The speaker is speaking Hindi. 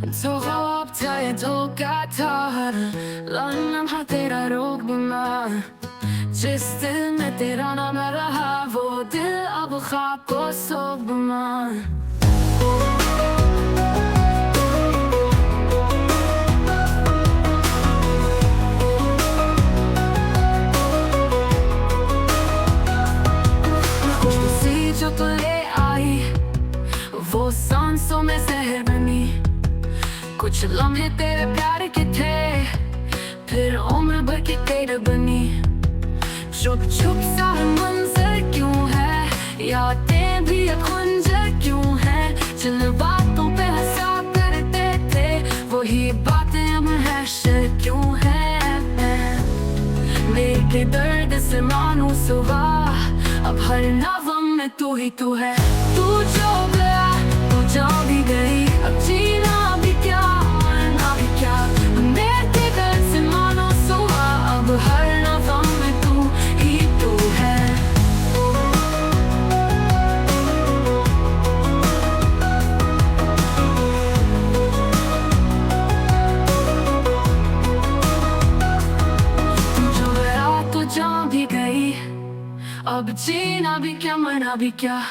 तो हो अब चाहे धोखा था हर लम्हा तेरा रोग बीमार। जिस दिल में तेरा नाम रहा वो दिल अब ख्वाब को सोग बीमार। जो तो ले आई वो सांसों में जहर बनी। कुछ लम्हे तेरे प्यार के थे फिर उम्र भर की तेरे बनी। चुप चुप सा मंजर क्यों है, यादें भी खंजर क्यों है। जिन बातों पे हंसा करते थे वही बातें अब हैशर क्यों है। मेरे दर्द से मानू सुबह अब हर नवम में तू ही तू है। तू जो गया तू जा भी गई, अब जीना भी क्या मरना भी क्या। मेरे दर्द से मानो सुबह अब हर नवम में तू ही तू है। तू जो गया तू जा भी गई, अब जीना भी क्या मरना भी क्या।